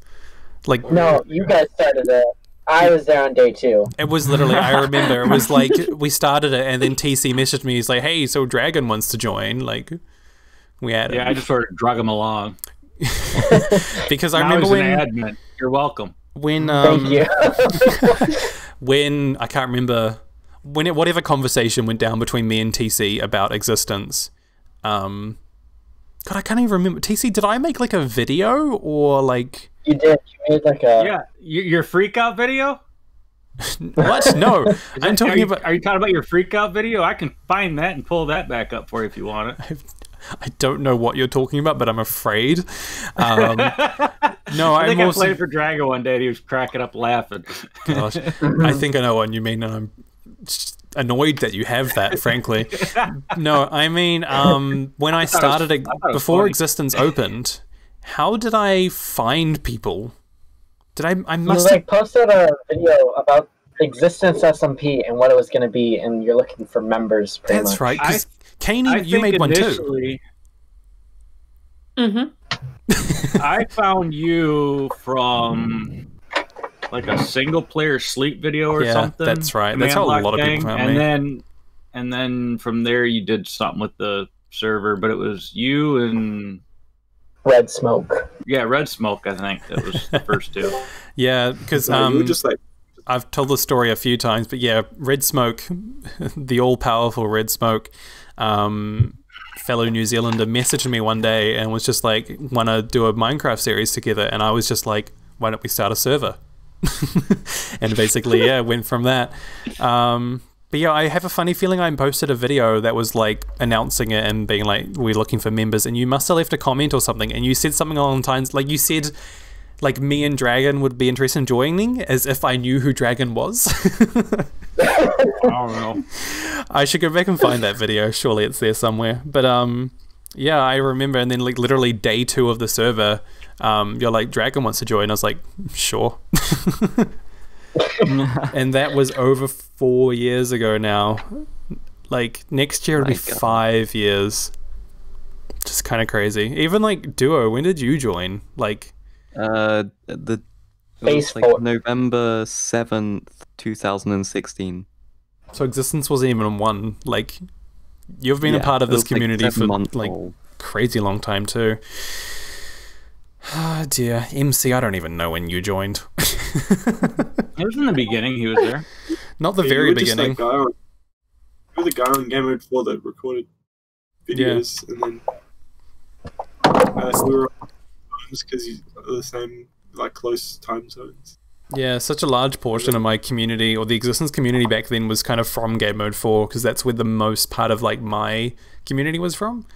Like, no, you guys started it. I was there on day 2. It was literally, I remember, it was like we started it, and then TC messaged me. He's like, "Hey, so Dragon wants to join." Like, we had I just sort of drug him along. Because I remember when admin. You're welcome. When thank you. When I can't remember when whatever conversation went down between me and TC about existence. God, I can't even remember. TC, did I make like a video or like? You did. You made like a your freak out video. What? No, I'm talking about. Are you talking about your freak out video? I can find that and pull that back up for you if you want it. I don't know what you're talking about, but I'm afraid. No, I think I played for Dragon one day and he was cracking up laughing. Gosh, I think I know what you mean, and I'm just annoyed that you have that, frankly. No, I mean, when I started it, before funny. Existence opened, how did I find people? I must you like posted a video about Existence SMP and what it was going to be, and you're looking for members. That's much. Right. Because Caney, you made one too. I found you from like a single player sleep video or something. That's right. That's how a lot of people found me. And then from there you did something with the server, but it was you and Red Smoke. Yeah, Red Smoke, I think that was the first two. Yeah, because just like I've told the story a few times, but yeah, Red Smoke, the all-powerful Red Smoke, fellow New Zealander, messaged me one day and was just like, want to do a Minecraft series together, and I was just like, why don't we start a server? And basically, yeah, went from that. But yeah, I have a funny feeling I posted a video that was like announcing it and being like, we're looking for members, and you must have left a comment or something, and you said something along the lines, like you said, like me and Dragon would be interested in joining, as if I knew who Dragon was. I don't know. I should go back and find that video. Surely it's there somewhere. But yeah, I remember, and then like literally day 2 of the server, you're like, Dragon wants to join. I was like, sure. And that was over 4 years ago now. Like next year it'll be 5 years. Just kind of crazy. Even like Duo, when did you join? Like it was like November 7th, 2016. So Existence wasn't even one. Like, you've been a part of this community for like crazy long time too. Oh dear. MC, I don't even know when you joined. It was in the beginning he was there. Not the very beginning. You're the guy on Game Mode 4 that recorded videos, and then we were on times because you are the same, like, close time zones. Yeah, such a large portion of my community, or the existence community back then, was kind of from Game Mode 4, because that's where the most part of, like, my community was from.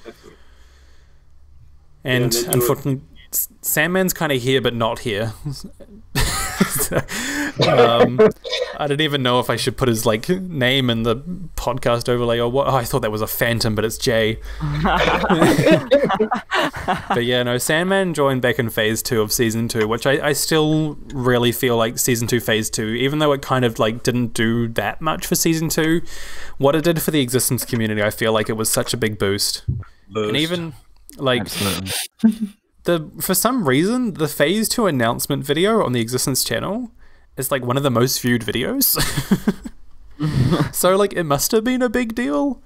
And unfortunately, Sandman's kind of here, but not here. I don't even know if I should put his, like, name in the podcast overlay or what. Oh, I thought that was a phantom, but it's Jay. But yeah, no, Sandman joined back in Phase 2 of Season 2, which I still really feel like Season 2, Phase 2, even though it kind of, like, didn't do that much for Season 2, what it did for the existence community, I feel like it was such a big boost. And even, like... For some reason, the Phase 2 announcement video on the Existence channel is like one of the most viewed videos. So like it must have been a big deal.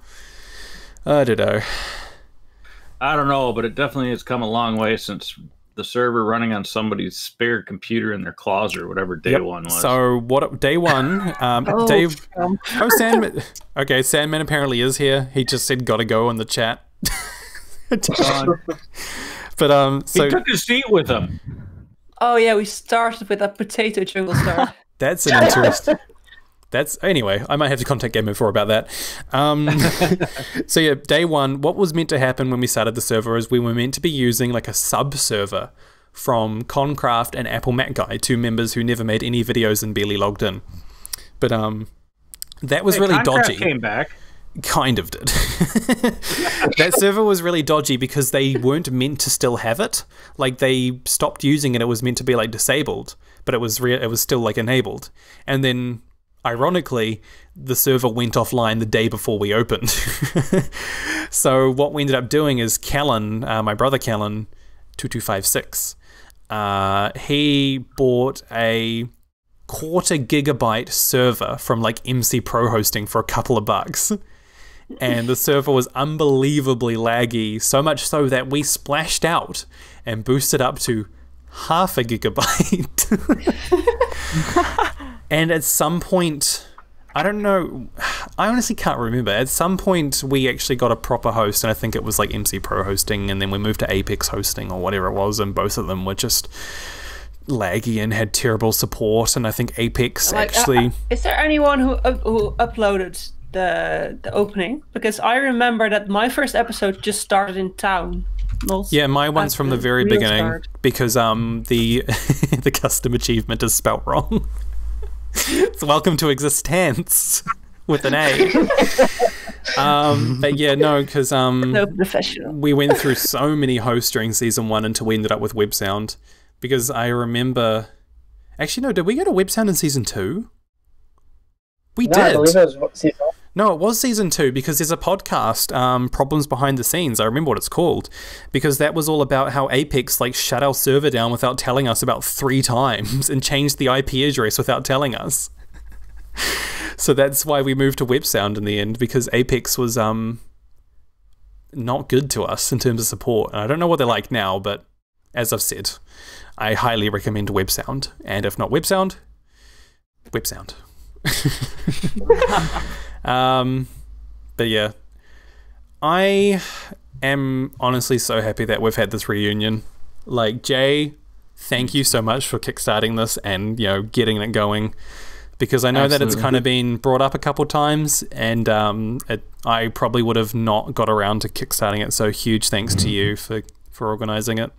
I don't know. I don't know, but it definitely has come a long way since the server running on somebody's spare computer in their closet or whatever day one was. So what day one, Sandman. Okay, Sandman apparently is here. He just said gotta go in the chat. But so he took his seat with him. Oh yeah, we started with a potato jungle star. That's an interesting. Anyway, I might have to contact Game Mode 4 about that. So yeah, day one, what was meant to happen when we started the server is we were meant to be using like a sub-server from Concraft and Apple Mac Guy, 2 members who never made any videos and barely logged in. But that was really dodgy. Came back. Kind of did. That server was really dodgy because they weren't meant to still have it. Like they stopped using it. It was meant to be like disabled, but it was still like enabled. And then, ironically, the server went offline the day before we opened. So what we ended up doing is Callan, my brother Callan, 2256, he bought a 1/4 gigabyte server from like MC Pro Hosting for a couple of bucks. And the server was unbelievably laggy, so much so that we splashed out and boosted up to 1/2 gigabyte. And at some point, I don't know, I honestly can't remember, at some point we actually got a proper host, and I think it was like MC Pro Hosting, and then we moved to Apex Hosting or whatever it was, and both of them were just laggy and had terrible support. And I think Apex actually... is there anyone who uploaded the opening? Because I remember that my first episode just started in town. Yeah, my one's from the very beginning because the the custom achievement is spelt wrong. It's welcome to existence with an A. But yeah, no, because no professional. We went through so many hosts during season 1 until we ended up with WebSound. Because I remember... Actually, no, did we go to WebSound in Season 2? We did. I believe it was Season 1. No, it was Season 2, because there's a podcast, Problems Behind the Scenes. I remember what it's called. Because that was all about how Apex like shut our server down without telling us about 3 times and changed the IP address without telling us. So that's why we moved to WebSound in the end, because Apex was not good to us in terms of support. And I don't know what they're like now, but as I've said, I highly recommend WebSound, and if not WebSound, WebSound. But yeah, I am honestly so happy that we've had this reunion. Like, Jay, thank you so much for kickstarting this and, you know, getting it going, because I know that it's kind of been brought up a couple times, and I probably would have not got around to kickstarting it, so huge thanks to you for organizing it.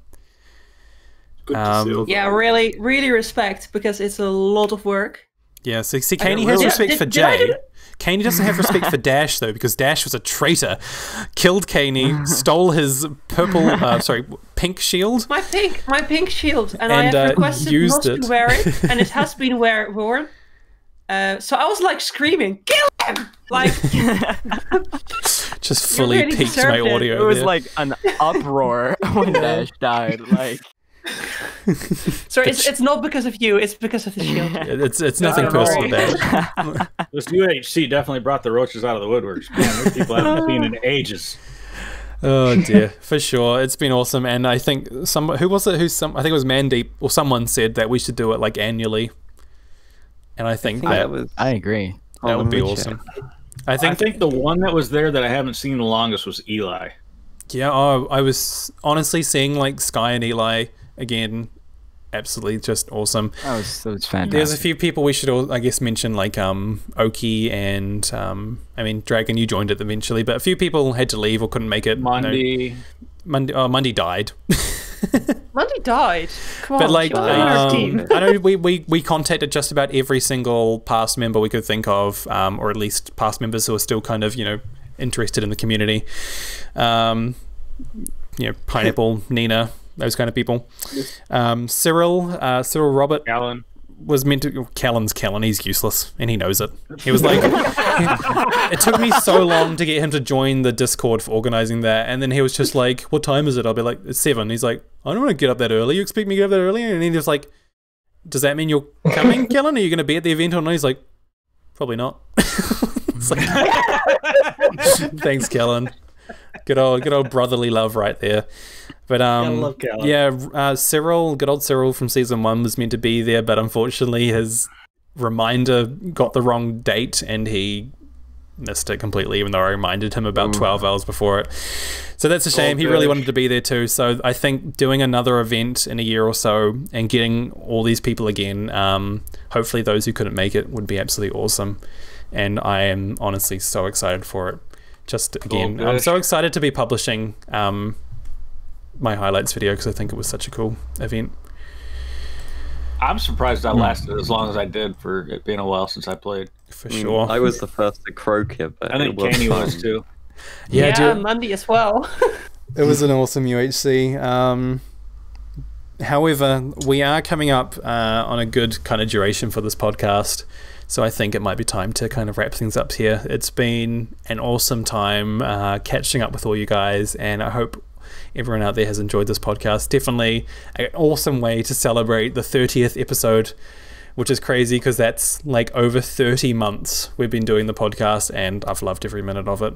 Yeah, really respect, because it's a lot of work. Yeah, so see, Caney has respect for Jay. Caney doesn't have respect for Dash, though, because Dash was a traitor. Killed Caney, stole his pink shield. My pink shield, and I have requested not to wear it, and it has been worn. So I was like screaming, "Kill him!" Like, just fully really peaked my audio. It was like an uproar when Dash died. Like. So it's not because of you, it's because of the shield. It's nothing personal, Dash. This UHC definitely brought the roaches out of the woodworks. Man, these people haven't seen in ages. Oh dear, for sure. It's been awesome, and I think I think it was Mandeep or someone said that we should do it like annually. And I think I agree. That would be awesome. I think the one that was there that I haven't seen the longest was Eli. Yeah, I was honestly seeing like Sky and Eli again. Absolutely just awesome. That was fantastic. There's a few people we should all, I guess, mention, like Oki and I mean Dragon, you joined it eventually, but a few people had to leave or couldn't make it. Monday died. Monday died. Come on, but like team. I know we contacted just about every single past member we could think of, or at least past members who are still kind of, you know, interested in the community. You know, Pineapple, Nina, those kind of people. Cyril Robert Callan was meant to. Callan's Callan. He's useless, and he knows it. He was like, it took me so long to get him to join the Discord for organizing that, and then he was just like, "What time is it?" I'll be like, "It's 7." He's like, "I don't want to get up that early. You expect me to get up that early?" And then he was like, "Does that mean you're coming, Callan? Are you going to be at the event or not?" He's like, "Probably not." It's like, thanks, Callan. Good old brotherly love right there. But yeah, Cyril, good old Cyril from season 1 was meant to be there, but unfortunately his reminder got the wrong date and he missed it completely, even though I reminded him about 12 hours before it. So that's a shame. He really wanted to be there too. So I think doing another event in a year or so and getting all these people again, hopefully those who couldn't make it, would be absolutely awesome. And I am honestly so excited for it. Just again, I'm so excited to be publishing my highlights video because I think it was such a cool event. I'm surprised I lasted as long as I did for it being a while since I played. For sure. I was the first to croak it, but I think Caney was too. Yeah, Monday as well. It was an awesome UHC. However, we are coming up on a good kind of duration for this podcast. So I think it might be time to kind of wrap things up here. It's been an awesome time catching up with all you guys, and I hope everyone out there has enjoyed this podcast. Definitely an awesome way to celebrate the 30th episode, which is crazy because that's like over 30 months we've been doing the podcast, and I've loved every minute of it.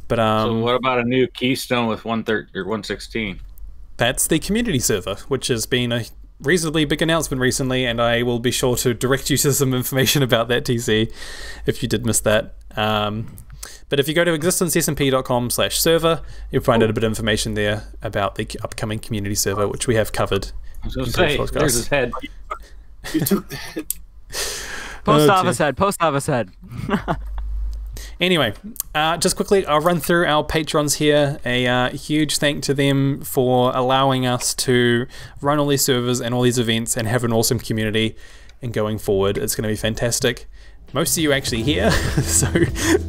But so what about a new Keystone with 116? That's the community server, which has been a reasonably big announcement recently, and I will be sure to direct you to some information about that, TC, if you did miss that. But if you go to existencesmp.com/server, you'll find out a bit of information there about the upcoming community server, which we have covered. I was going to say, there's his head. You took the head. Post office head. Anyway, just quickly, I'll run through our patrons here. A huge thank to them for allowing us to run all these servers and all these events and have an awesome community. And going forward, it's going to be fantastic. Most of you actually here, so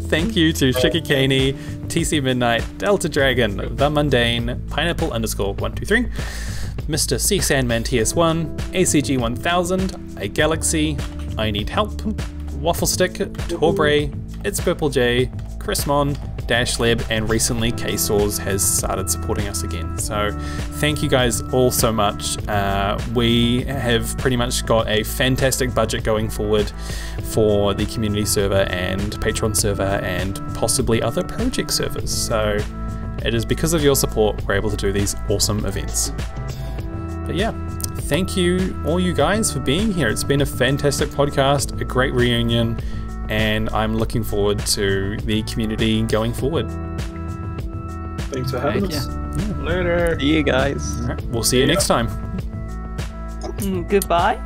thank you to SugarCaney, TCmidnite, Delltadragon, The Mundane, Pineapple_123, Mr. C Sandman TS1, ACG 1000, A Galaxy, I Need Help, Wafflestick, Torbray, ItsPurpleJay, Chrismon, Dashleb, and recently K-Stores has started supporting us again. So thank you guys all so much. We have pretty much got a fantastic budget going forward for the community server and Patreon server and possibly other project servers. So it is because of your support we're able to do these awesome events. But yeah, thank you all you guys for being here. It's been a fantastic podcast, a great reunion, and I'm looking forward to the community going forward. Thanks for having us. Yeah. Later. See you guys. All right, we'll see you next time. Goodbye.